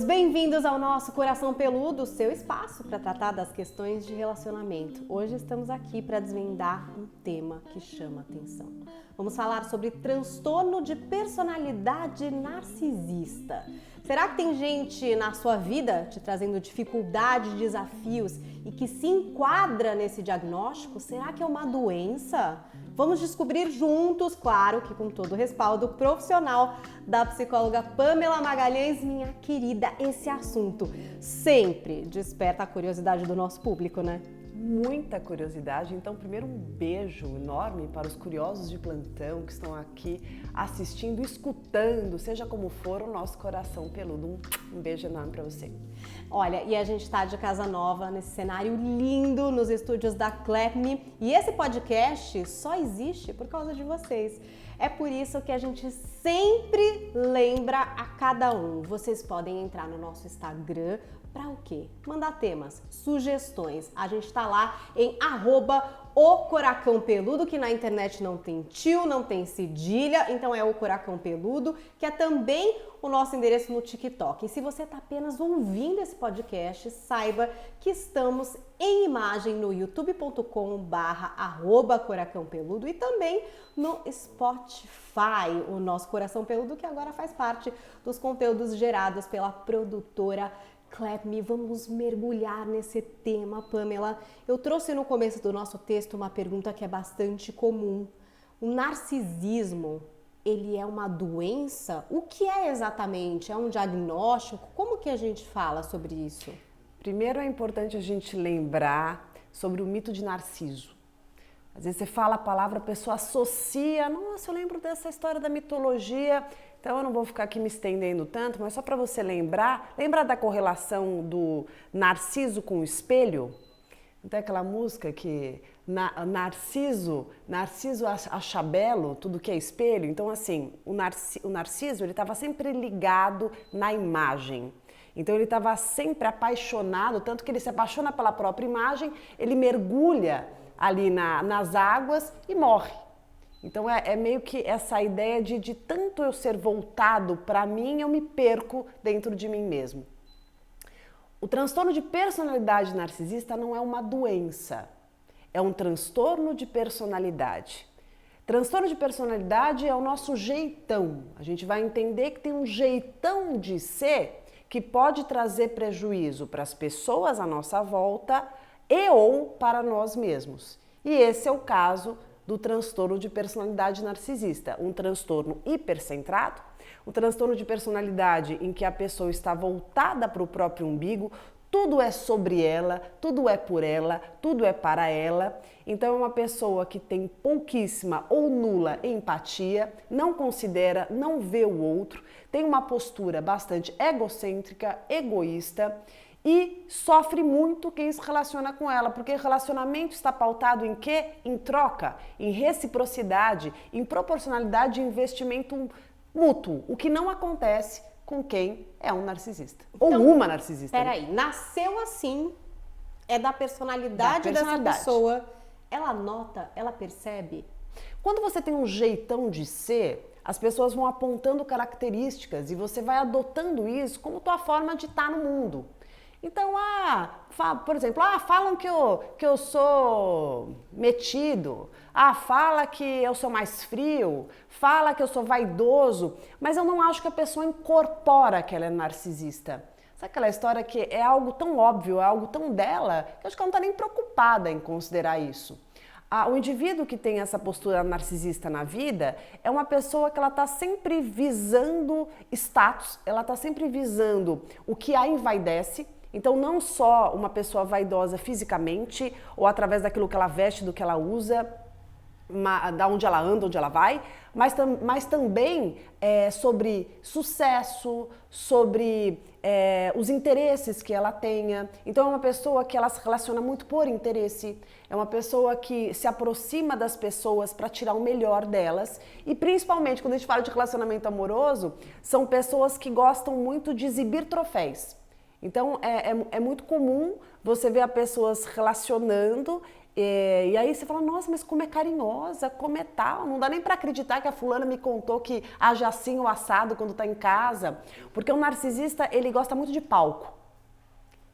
bem-vindos ao nosso Coração Peludo, seu espaço para tratar das questões de relacionamento. Hoje estamos aqui para desvendar um tema que chama atenção. Vamos falar sobre transtorno de personalidade narcisista. Será que tem gente na sua vida te trazendo dificuldades, desafios e que se enquadra nesse diagnóstico? Será que é uma doença? Vamos descobrir juntos, claro que com todo o respaldo profissional da psicóloga Pamela Magalhães, minha querida, esse assunto sempre desperta a curiosidade do nosso público, né? Muita curiosidade, então primeiro um beijo enorme para os curiosos de plantão que estão aqui assistindo, escutando, seja como for, o nosso Coração Peludo. Um beijo enorme para você. Olha, e a gente está de casa nova, nesse cenário lindo, nos estúdios da Clap.me, e esse podcast só existe por causa de vocês. É por isso que a gente sempre lembra a cada um. Vocês podem entrar no nosso Instagram para o quê? Mandar temas, sugestões. A gente tá lá em @ocoracãopeludo, que na internet não tem tio, não tem cedilha, então é o Coracão Peludo, que é também o nosso endereço no TikTok. E se você tá apenas ouvindo esse podcast, saiba que estamos em imagem no youtube.com/@coracãopeludo e também no Spotify, o nosso Coração Peludo, que agora faz parte dos conteúdos gerados pela produtora Clap.me. Vamos mergulhar nesse tema, Pamela. Eu trouxe no começo do nosso texto uma pergunta que é bastante comum. O narcisismo, ele é uma doença? O que é exatamente? É um diagnóstico? Como que a gente fala sobre isso? Primeiro é importante a gente lembrar sobre o mito de Narciso. Às vezes você fala a palavra, a pessoa associa, nossa, eu lembro dessa história da mitologia, então eu não vou ficar aqui me estendendo tanto, mas só para você lembrar da correlação do Narciso com o espelho? Então aquela música que Narciso acha belo tudo que é espelho, então assim, o Narciso ele estava sempre ligado na imagem. Então ele estava sempre apaixonado, tanto que ele se apaixona pela própria imagem, ele mergulha ali nas águas e morre. Então é meio que essa ideia de tanto eu ser voltado para mim, eu me perco dentro de mim mesmo. O transtorno de personalidade narcisista não é uma doença, é um transtorno de personalidade. Transtorno de personalidade é o nosso jeitão. A gente vai entender que tem um jeitão de ser que pode trazer prejuízo para as pessoas à nossa volta e ou para nós mesmos. E esse é o caso do transtorno de personalidade narcisista, um transtorno hipercentrado, um transtorno de personalidade em que a pessoa está voltada para o próprio umbigo, tudo é sobre ela, tudo é por ela, tudo é para ela. Então é uma pessoa que tem pouquíssima ou nula empatia, não considera, não vê o outro, tem uma postura bastante egocêntrica, egoísta, e sofre muito quem se relaciona com ela, porque relacionamento está pautado em quê? Em troca, em reciprocidade, em proporcionalidade e investimento mútuo, o que não acontece com quem é um narcisista, então, ou uma narcisista. Peraí, nasceu assim, é da personalidade dessa pessoa, ela nota, ela percebe? Quando você tem um jeitão de ser, as pessoas vão apontando características e você vai adotando isso como tua forma de estar no mundo. Então, por exemplo, falam que eu sou metido, fala que eu sou mais frio, fala que eu sou vaidoso, mas eu não acho que a pessoa incorpora que ela é narcisista. Sabe aquela história que é algo tão óbvio, é algo tão dela, que eu acho que ela não está nem preocupada em considerar isso. O indivíduo que tem essa postura narcisista na vida é uma pessoa que ela está sempre visando status, ela está sempre visando o que a envaidece. Então não só uma pessoa vaidosa fisicamente ou através daquilo que ela veste, do que ela usa, da onde ela anda, onde ela vai, mas também sobre sucesso, sobre os interesses que ela tenha. Então é uma pessoa que ela se relaciona muito por interesse, é uma pessoa que se aproxima das pessoas para tirar o melhor delas e principalmente quando a gente fala de relacionamento amoroso, são pessoas que gostam muito de exibir troféus. Então é muito comum você ver a pessoa se relacionando E aí você fala, nossa, mas como é carinhosa, como é tal. Não dá nem para acreditar que a fulana me contou que age assim ou assado quando tá em casa. Porque o narcisista, ele gosta muito de palco.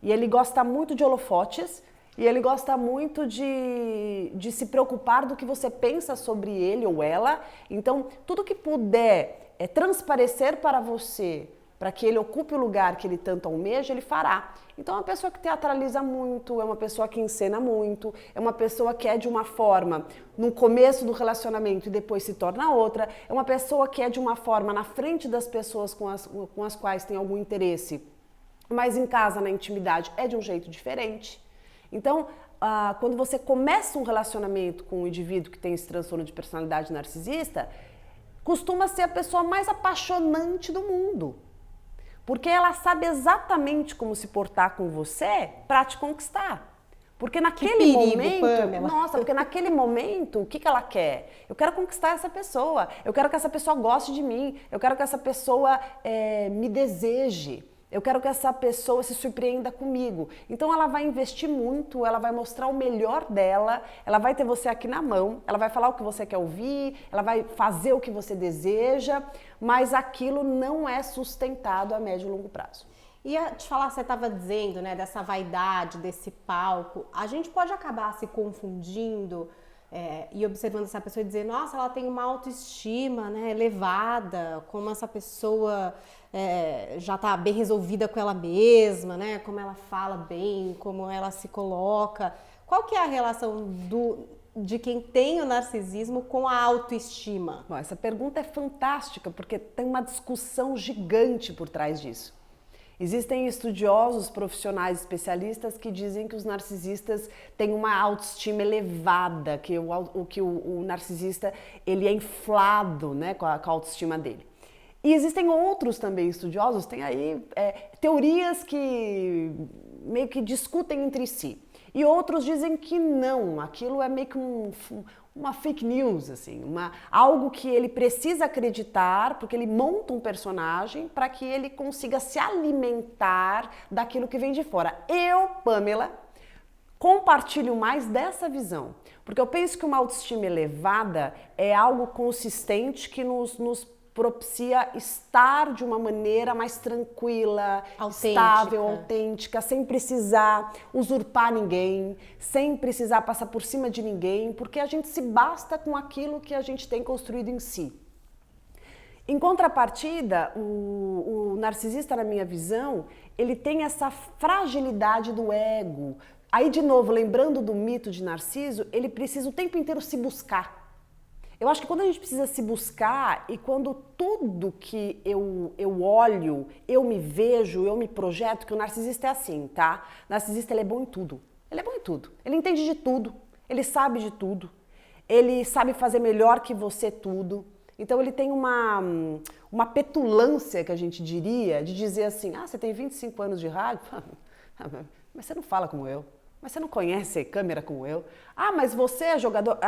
E ele gosta muito de holofotes. E ele gosta muito de se preocupar do que você pensa sobre ele ou ela. Então, tudo que puder transparecer para você, para que ele ocupe o lugar que ele tanto almeja, ele fará. Então é uma pessoa que teatraliza muito, é uma pessoa que encena muito, é uma pessoa que é de uma forma no começo do relacionamento e depois se torna outra, é uma pessoa que é de uma forma na frente das pessoas com as quais tem algum interesse, mas em casa, na intimidade, é de um jeito diferente. Então, quando você começa um relacionamento com um indivíduo que tem esse transtorno de personalidade narcisista, costuma ser a pessoa mais apaixonante do mundo. Porque ela sabe exatamente como se portar com você para te conquistar. Porque naquele momento, Pamela. nossa, porque naquele momento, o que ela quer? Eu quero conquistar essa pessoa, eu quero que essa pessoa goste de mim, eu quero que essa pessoa me deseje. Eu quero que essa pessoa se surpreenda comigo. Então ela vai investir muito, ela vai mostrar o melhor dela, ela vai ter você aqui na mão, ela vai falar o que você quer ouvir, ela vai fazer o que você deseja, mas aquilo não é sustentado a médio e longo prazo. Ia te falar, você estava dizendo, né, dessa vaidade, desse palco, a gente pode acabar se confundindo e observando essa pessoa e dizer, nossa, ela tem uma autoestima, né, elevada, como essa pessoa já está bem resolvida com ela mesma, né, como ela fala bem, como ela se coloca. Qual que é a relação de quem tem o narcisismo com a autoestima? Bom, essa pergunta é fantástica porque tem uma discussão gigante por trás disso. Existem estudiosos, profissionais, especialistas que dizem que os narcisistas têm uma autoestima elevada, que o narcisista ele é inflado, né, com a autoestima dele. E existem outros também estudiosos, tem aí teorias que meio que discutem entre si. E outros dizem que não, aquilo é meio que uma fake news, assim, algo que ele precisa acreditar, porque ele monta um personagem para que ele consiga se alimentar daquilo que vem de fora. Eu, Pamela, compartilho mais dessa visão, porque eu penso que uma autoestima elevada é algo consistente que nos propicia estar de uma maneira mais tranquila, estável, autêntica, sem precisar usurpar ninguém, sem precisar passar por cima de ninguém, porque a gente se basta com aquilo que a gente tem construído em si. Em contrapartida, o narcisista, na minha visão, ele tem essa fragilidade do ego. Aí, de novo, lembrando do mito de Narciso, ele precisa o tempo inteiro se buscar. Eu acho que quando a gente precisa se buscar e quando tudo que eu olho, eu me vejo, eu me projeto, que o narcisista é assim, tá? O narcisista, ele é bom em tudo. Ele é bom em tudo. Ele entende de tudo. Ele sabe de tudo. Ele sabe fazer melhor que você tudo. Então ele tem uma petulância, que a gente diria, de dizer assim, você tem 25 anos de rádio? Mas você não fala como eu. Mas você não conhece câmera como eu? Mas você é jogador...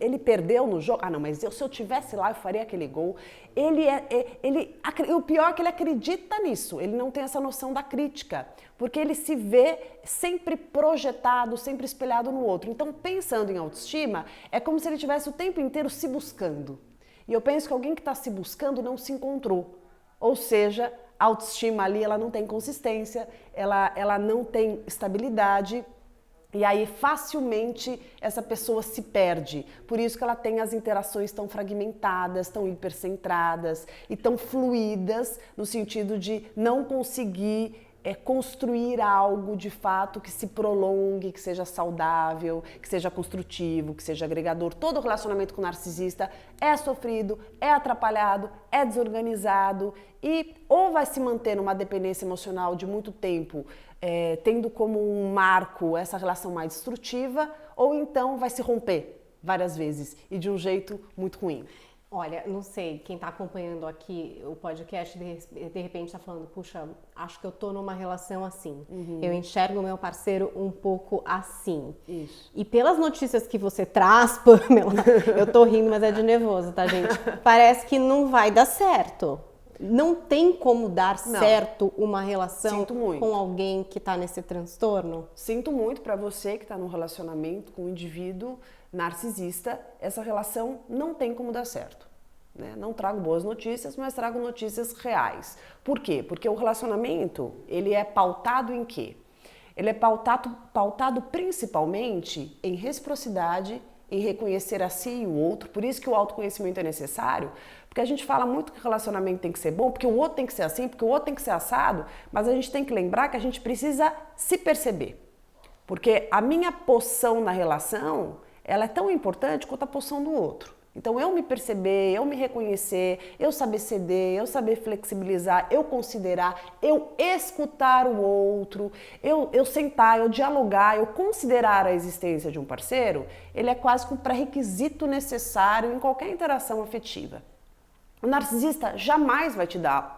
ele perdeu no jogo? Não, mas se eu tivesse lá, eu faria aquele gol. O pior é que ele acredita nisso. Ele não tem essa noção da crítica. Porque ele se vê sempre projetado, sempre espelhado no outro. Então, pensando em autoestima, é como se ele estivesse o tempo inteiro se buscando. E eu penso que alguém que está se buscando não se encontrou. Ou seja, a autoestima ali, ela não tem consistência, ela não tem estabilidade. E aí facilmente essa pessoa se perde. Por isso que ela tem as interações tão fragmentadas, tão hipercentradas e tão fluídas, no sentido de não conseguir construir algo de fato que se prolongue, que seja saudável, que seja construtivo, que seja agregador. Todo relacionamento com o narcisista é sofrido, é atrapalhado, é desorganizado e ou vai se manter numa dependência emocional de muito tempo, tendo como um marco essa relação mais destrutiva, ou então vai se romper várias vezes e de um jeito muito ruim. Olha, não sei, quem está acompanhando aqui o podcast de repente está falando, puxa, acho que eu tô numa relação assim. Eu enxergo o meu parceiro um pouco assim. Isso. E pelas notícias que você traz, Pamela, eu tô rindo, mas é de nervoso, tá, gente? Parece que não vai dar certo. Não tem como dar Não. certo uma relação Sinto muito. com alguém que está nesse transtorno? Sinto muito para você que está num relacionamento com um indivíduo narcisista, essa relação não tem como dar certo. Né? Não trago boas notícias, mas trago notícias reais. Por quê? Porque o relacionamento, ele é pautado em quê? Ele é pautado principalmente em reciprocidade, em reconhecer a si e o outro. Por isso que o autoconhecimento é necessário, porque a gente fala muito que o relacionamento tem que ser bom, porque o outro tem que ser assim, porque o outro tem que ser assado, mas a gente tem que lembrar que a gente precisa se perceber. Porque a minha posição na relação, ela é tão importante quanto a posição do outro. Então eu me perceber, eu me reconhecer, eu saber ceder, eu saber flexibilizar, eu considerar, eu escutar o outro, eu sentar, eu dialogar, eu considerar a existência de um parceiro, ele é quase que um pré-requisito necessário em qualquer interação afetiva. O narcisista jamais vai te dar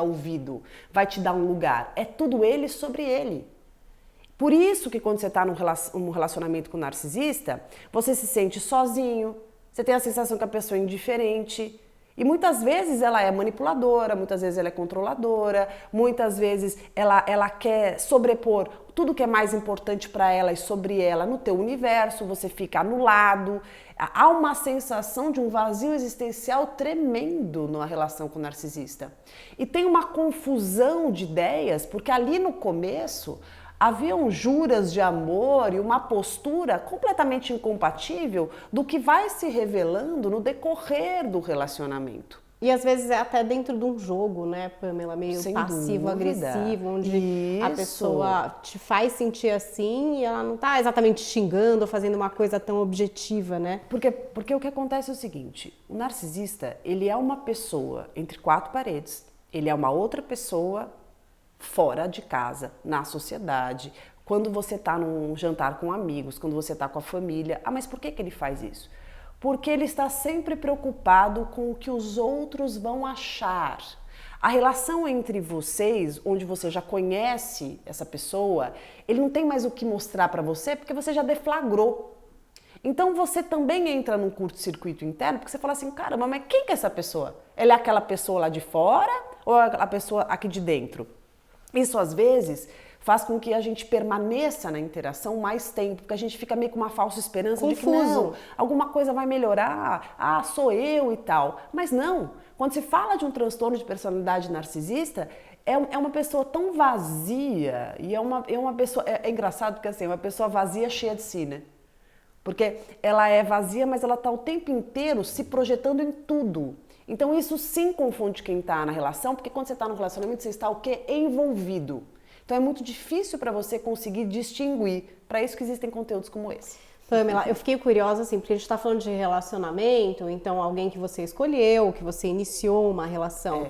ouvido, vai te dar um lugar, é tudo ele sobre ele. Por isso que quando você está num relacionamento com um narcisista, você se sente sozinho, você tem a sensação que a pessoa é indiferente. E muitas vezes ela é manipuladora, muitas vezes ela é controladora, muitas vezes ela quer sobrepor tudo que é mais importante para ela e sobre ela no teu universo, você fica anulado. Há uma sensação de um vazio existencial tremendo na relação com o narcisista. E tem uma confusão de ideias, porque ali no começo haviam juras de amor e uma postura completamente incompatível do que vai se revelando no decorrer do relacionamento. E às vezes é até dentro de um jogo, né, Pamela? Meio passivo-agressivo, onde a pessoa te faz sentir assim e ela não tá exatamente xingando ou fazendo uma coisa tão objetiva, né? Porque o que acontece é o seguinte, o narcisista, ele é uma pessoa entre quatro paredes, ele é uma outra pessoa fora de casa, na sociedade, quando você está num jantar com amigos, quando você está com a família. Ah, mas por que ele faz isso? Porque ele está sempre preocupado com o que os outros vão achar. A relação entre vocês, onde você já conhece essa pessoa, ele não tem mais o que mostrar para você porque você já deflagrou. Então você também entra num curto-circuito interno porque você fala assim, caramba, mas quem que é essa pessoa? Ela é aquela pessoa lá de fora ou é a pessoa aqui de dentro? Isso às vezes faz com que a gente permaneça na interação mais tempo, porque a gente fica meio com uma falsa esperança de que não, alguma coisa vai melhorar, sou eu e tal. Mas não, quando se fala de um transtorno de personalidade narcisista, é uma pessoa tão vazia, e é uma pessoa, é engraçado porque assim, é uma pessoa vazia cheia de si, né? Porque ela é vazia, mas ela está o tempo inteiro se projetando em tudo. Então isso sim confunde quem está na relação, porque quando você está no relacionamento, você está o quê? Envolvido. Então é muito difícil para você conseguir distinguir. Para isso que existem conteúdos como esse. Pamela, eu fiquei curiosa assim, porque a gente está falando de relacionamento, então alguém que você escolheu, que você iniciou uma relação.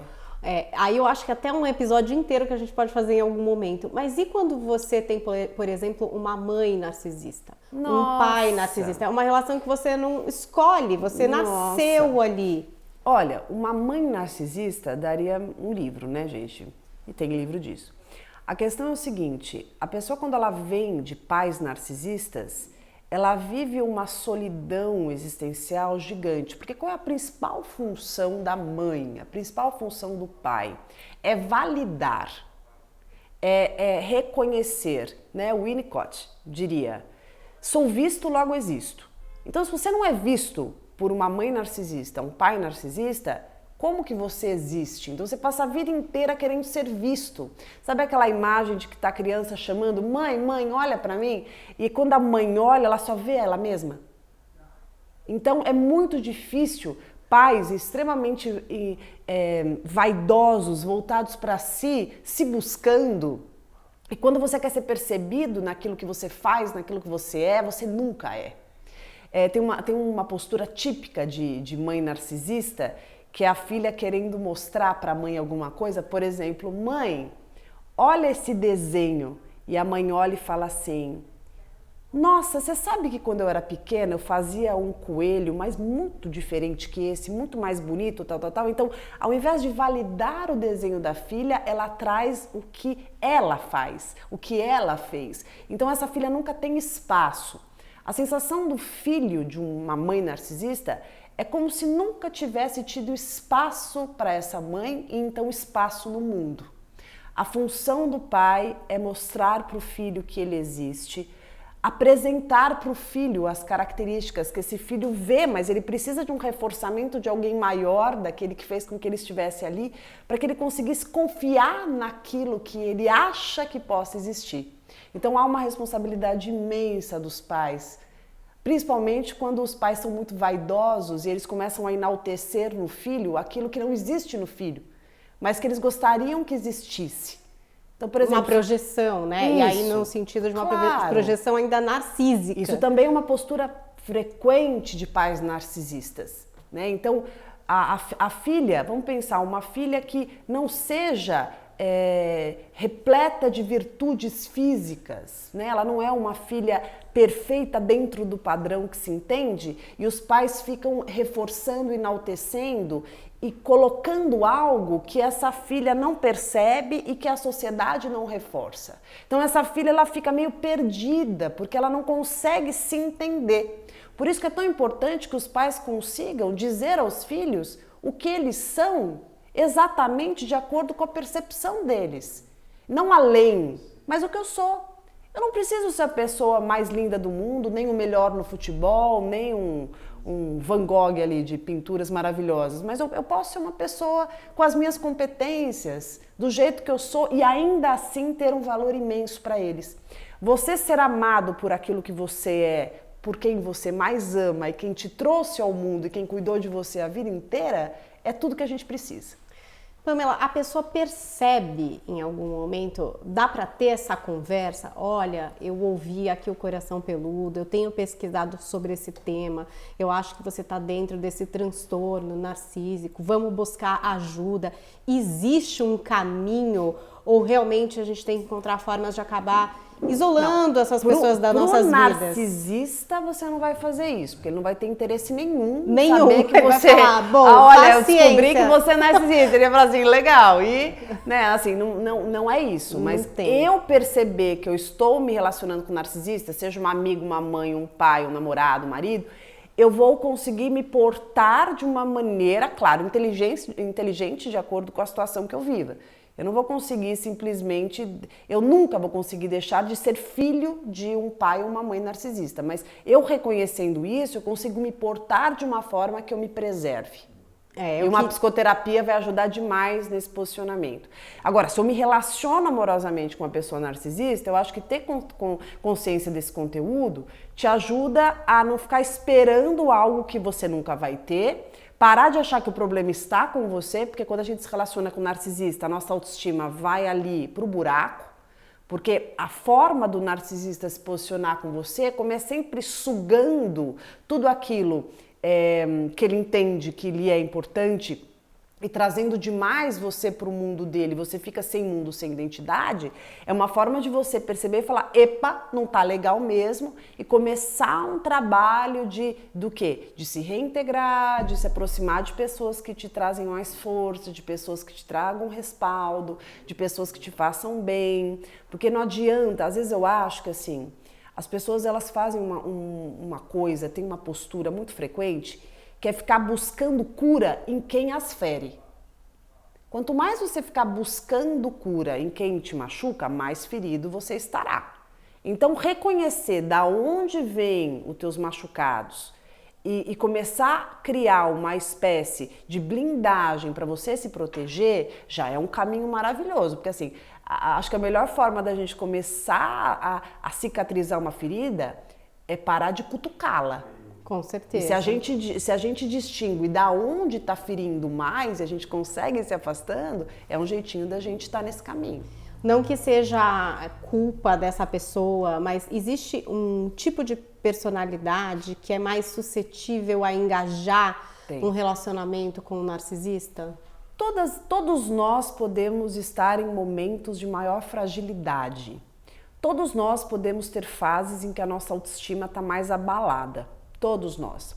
Aí eu acho que até um episódio inteiro que a gente pode fazer em algum momento. Mas e quando você tem, por exemplo, uma mãe narcisista? Nossa. Um pai narcisista? É uma relação que você não escolhe, você nasceu ali. Olha, uma mãe narcisista daria um livro, né, gente? E tem livro disso. A questão é o seguinte, a pessoa quando ela vem de pais narcisistas, ela vive uma solidão existencial gigante. Porque qual é a principal função da mãe, a principal função do pai? É validar, é reconhecer, né? O Winnicott diria, sou visto, logo existo. Então se você não é visto por uma mãe narcisista, um pai narcisista, como que você existe? Então você passa a vida inteira querendo ser visto. Sabe aquela imagem de que tá a criança chamando, mãe, olha pra mim? E quando a mãe olha, ela só vê ela mesma. Então é muito difícil pais extremamente vaidosos, voltados para si, se buscando. E quando você quer ser percebido naquilo que você faz, naquilo que você é, você nunca é. Tem uma postura típica de mãe narcisista, que é a filha querendo mostrar para a mãe alguma coisa. Por exemplo, mãe, olha esse desenho. E a mãe olha e fala assim, nossa, você sabe que quando eu era pequena eu fazia um coelho, mas muito diferente que esse, muito mais bonito, tal. Então, ao invés de validar o desenho da filha, ela traz o que ela faz, o que ela fez. Então, essa filha nunca tem espaço. A sensação do filho de uma mãe narcisista é como se nunca tivesse tido espaço para essa mãe e então espaço no mundo. A função do pai é mostrar para o filho que ele existe, apresentar para o filho as características que esse filho vê, mas ele precisa de um reforçamento de alguém maior, daquele que fez com que ele estivesse ali, para que ele conseguisse confiar naquilo que ele acha que possa existir. Então há uma responsabilidade imensa dos pais, principalmente quando os pais são muito vaidosos e eles começam a enaltecer no filho aquilo que não existe no filho, mas que eles gostariam que existisse. Então, por exemplo, uma projeção, né? Isso, e aí no sentido de uma projeção ainda narcísica. Isso também é uma postura frequente de pais narcisistas, né? Então, a filha, vamos pensar, uma filha que não seja repleta de virtudes físicas, né? Ela não é uma filha perfeita dentro do padrão que se entende, e os pais ficam reforçando, enaltecendo e colocando algo que essa filha não percebe e que a sociedade não reforça. Então essa filha ela fica meio perdida, porque ela não consegue se entender. Por isso que é tão importante que os pais consigam dizer aos filhos o que eles são exatamente de acordo com a percepção deles. Não além, mas o que eu sou. Eu não preciso ser a pessoa mais linda do mundo, nem o melhor no futebol, nem um Van Gogh ali de pinturas maravilhosas, mas eu posso ser uma pessoa com as minhas competências, do jeito que eu sou e ainda assim ter um valor imenso para eles. Você ser amado por aquilo que você é, por quem você mais ama e quem te trouxe ao mundo e quem cuidou de você a vida inteira, é tudo que a gente precisa. Pamela, a pessoa percebe em algum momento, dá para ter essa conversa? Olha, eu ouvi aqui o Coração Peludo, eu tenho pesquisado sobre esse tema, eu acho que você está dentro desse transtorno narcísico, vamos buscar ajuda. Existe um caminho ou realmente a gente tem que encontrar formas de acabar isolando essas pessoas das nossas vidas? Para um narcisista você não vai fazer isso, porque ele não vai ter interesse nenhum saber que você... vai falar, bom, olha, paciência. Eu descobri que você é narcisista. Ele ia falar assim, legal. E, né, assim, não é isso. Mas eu perceber que eu estou me relacionando com narcisista, seja um amigo, uma mãe, um pai, um namorado, um marido, eu vou conseguir me portar de uma maneira, claro, inteligente de acordo com a situação que eu viva. Eu não vou conseguir simplesmente, eu nunca vou conseguir deixar de ser filho de um pai ou uma mãe narcisista, mas eu reconhecendo isso, eu consigo me portar de uma forma que eu me preserve. E uma psicoterapia vai ajudar demais nesse posicionamento. Agora, se eu me relaciono amorosamente com uma pessoa narcisista, eu acho que ter consciência desse conteúdo te ajuda a não ficar esperando algo que você nunca vai ter, parar de achar que o problema está com você, porque quando a gente se relaciona com um narcisista, a nossa autoestima vai ali pro buraco, porque a forma do narcisista se posicionar com você é como é sempre sugando tudo aquilo que ele entende que lhe é importante e trazendo demais você para o mundo dele, você fica sem mundo, sem identidade, é uma forma de você perceber e falar, epa, não tá legal mesmo, e começar um trabalho do quê? De se reintegrar, de se aproximar de pessoas que te trazem mais força, de pessoas que te tragam respaldo, de pessoas que te façam bem, porque não adianta, às vezes eu acho que assim, as pessoas elas fazem uma coisa, tem uma postura muito frequente, que é ficar buscando cura em quem as fere. Quanto mais você ficar buscando cura em quem te machuca, mais ferido você estará. Então, reconhecer da onde vêm os teus machucados e começar a criar uma espécie de blindagem para você se proteger, já é um caminho maravilhoso. Porque assim, acho que a melhor forma da gente começar a cicatrizar uma ferida é parar de cutucá-la. Com certeza. E se a gente distingue da onde está ferindo mais e a gente consegue ir se afastando, é um jeitinho da gente estar nesse caminho. Não que seja culpa dessa pessoa, mas existe um tipo de personalidade que é mais suscetível a engajar um relacionamento com um narcisista? Todos nós podemos estar em momentos de maior fragilidade. Todos nós podemos ter fases em que a nossa autoestima está mais abalada. Todos nós.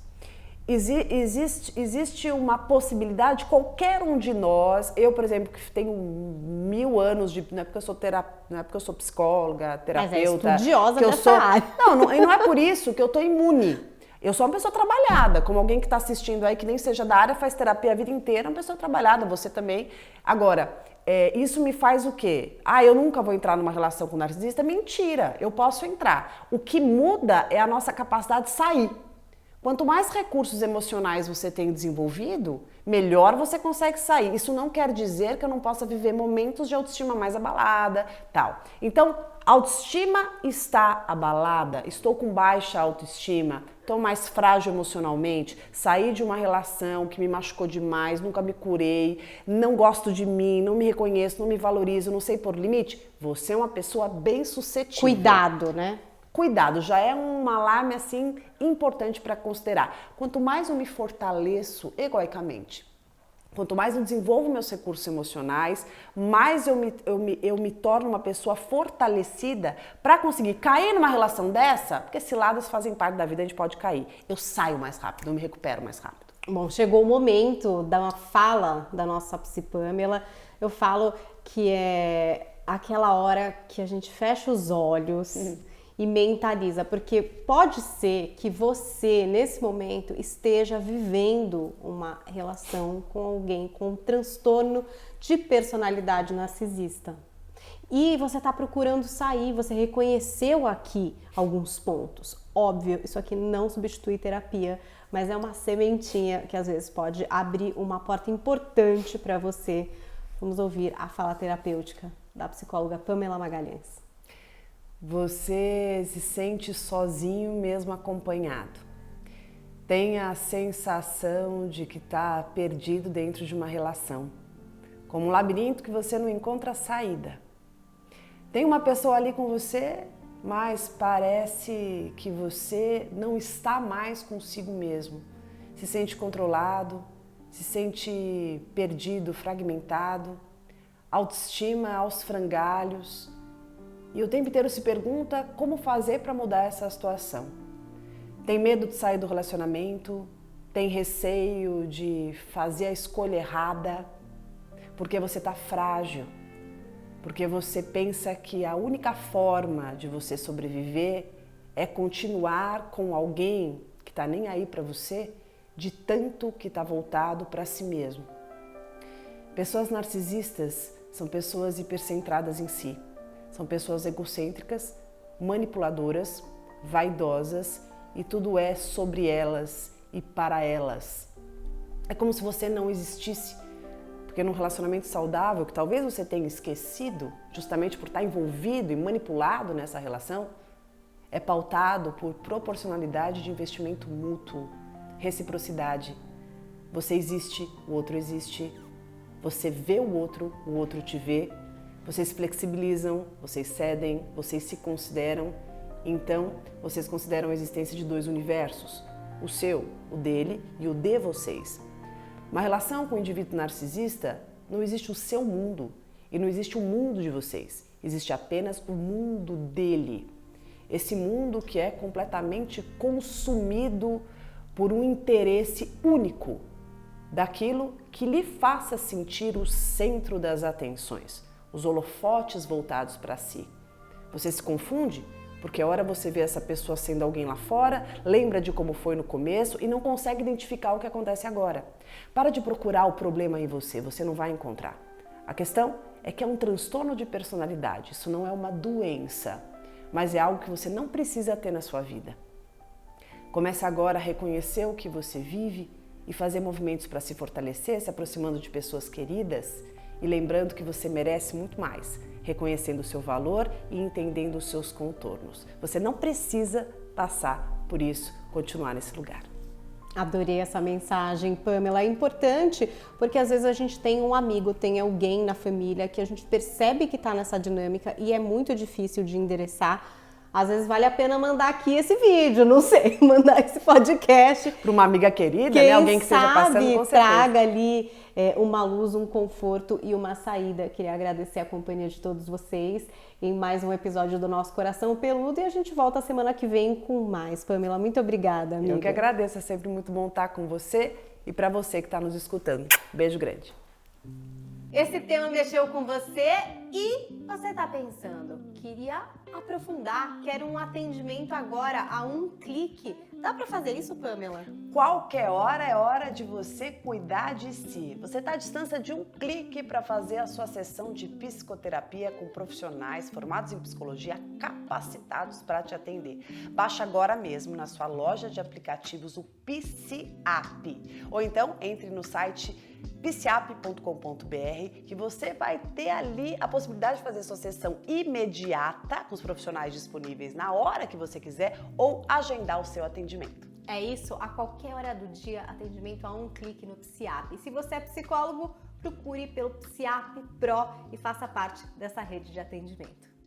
Existe uma possibilidade, qualquer um de nós, eu, por exemplo, que tenho 1000 anos de... Não é porque eu sou psicóloga, terapeuta... Mas é estudiosa que eu dessa sou, área. não é por isso que eu estou imune. Eu sou uma pessoa trabalhada, como alguém que está assistindo aí, que nem seja da área, faz terapia a vida inteira, uma pessoa trabalhada, você também. Agora, isso me faz o quê? Eu nunca vou entrar numa relação com um narcisista? Mentira, eu posso entrar. O que muda é a nossa capacidade de sair. Quanto mais recursos emocionais você tem desenvolvido, melhor você consegue sair. Isso não quer dizer que eu não possa viver momentos de autoestima mais abalada, tal. Então, autoestima está abalada, estou com baixa autoestima, estou mais frágil emocionalmente, saí de uma relação que me machucou demais, nunca me curei, não gosto de mim, não me reconheço, não me valorizo, não sei pôr limite. Você é uma pessoa bem suscetível. Cuidado, né? Cuidado, já é um alarme assim importante para considerar. Quanto mais eu me fortaleço egoicamente, quanto mais eu desenvolvo meus recursos emocionais, mais eu me torno uma pessoa fortalecida para conseguir cair numa relação dessa, porque ciladas fazem parte da vida, a gente pode cair. Eu saio mais rápido, eu me recupero mais rápido. Bom, chegou o momento da fala da nossa Psi Pamela. Eu falo que é aquela hora que a gente fecha os olhos e mentaliza, porque pode ser que você, nesse momento, esteja vivendo uma relação com alguém com um transtorno de personalidade narcisista. E você está procurando sair, você reconheceu aqui alguns pontos. Óbvio, isso aqui não substitui terapia, mas é uma sementinha que às vezes pode abrir uma porta importante para você. Vamos ouvir a fala terapêutica da psicóloga Pamela Magalhães. Você se sente sozinho mesmo acompanhado. Tem a sensação de que está perdido dentro de uma relação, como um labirinto que você não encontra saída. Tem uma pessoa ali com você, mas parece que você não está mais consigo mesmo. Se sente controlado, se sente perdido, fragmentado, autoestima aos frangalhos. E o tempo inteiro se pergunta como fazer para mudar essa situação. Tem medo de sair do relacionamento, tem receio de fazer a escolha errada, porque você está frágil, porque você pensa que a única forma de você sobreviver é continuar com alguém que está nem aí para você, de tanto que está voltado para si mesmo. Pessoas narcisistas são pessoas hipercentradas em si. São pessoas egocêntricas, manipuladoras, vaidosas e tudo é sobre elas e para elas. É como se você não existisse, porque num relacionamento saudável, que talvez você tenha esquecido, justamente por estar envolvido e manipulado nessa relação, é pautado por proporcionalidade de investimento mútuo, reciprocidade. Você existe, o outro existe, você vê o outro te vê. Vocês flexibilizam, vocês cedem, vocês se consideram, então vocês consideram a existência de dois universos, o seu, o dele e o de vocês. Uma relação com um indivíduo narcisista, não existe o seu mundo e não existe o mundo de vocês, existe apenas o mundo dele. Esse mundo que é completamente consumido por um interesse único, daquilo que lhe faça sentir o centro das atenções. Os holofotes voltados para si. Você se confunde porque a hora você vê essa pessoa sendo alguém lá fora, lembra de como foi no começo e não consegue identificar o que acontece agora. Para de procurar o problema em você, você não vai encontrar. A questão é que é um transtorno de personalidade, isso não é uma doença, mas é algo que você não precisa ter na sua vida. Comece agora a reconhecer o que você vive e fazer movimentos para se fortalecer, se aproximando de pessoas queridas, e lembrando que você merece muito mais, reconhecendo o seu valor e entendendo os seus contornos. Você não precisa passar por isso, continuar nesse lugar. Adorei essa mensagem, Pamela. É importante porque às vezes a gente tem um amigo, tem alguém na família que a gente percebe que está nessa dinâmica e é muito difícil de endereçar. Às vezes vale a pena mandar aqui esse vídeo, não sei, mandar esse podcast. Para uma amiga querida, né? Alguém que esteja passando, com certeza. Traga ali uma luz, um conforto e uma saída. Queria agradecer a companhia de todos vocês em mais um episódio do Nosso Coração Peludo e a gente volta semana que vem com mais. Pamela, muito obrigada, amiga. Eu que agradeço, é sempre muito bom estar com você e para você que está nos escutando. Beijo grande. Esse tema mexeu com você? E você está pensando, queria aprofundar, quero um atendimento agora a um clique. Dá para fazer isso, Pamela? Qualquer hora é hora de você cuidar de si. Você está à distância de um clique para fazer a sua sessão de psicoterapia com profissionais formados em psicologia capacitados para te atender. Baixe agora mesmo na sua loja de aplicativos o PsiApp. Ou então entre no site psiapp.com.br que você vai ter ali a possibilidade de fazer sua sessão imediata com os profissionais disponíveis na hora que você quiser ou agendar o seu atendimento. É isso, a qualquer hora do dia, atendimento a um clique no PsiApp. E se você é psicólogo, procure pelo PsiApp Pro e faça parte dessa rede de atendimento.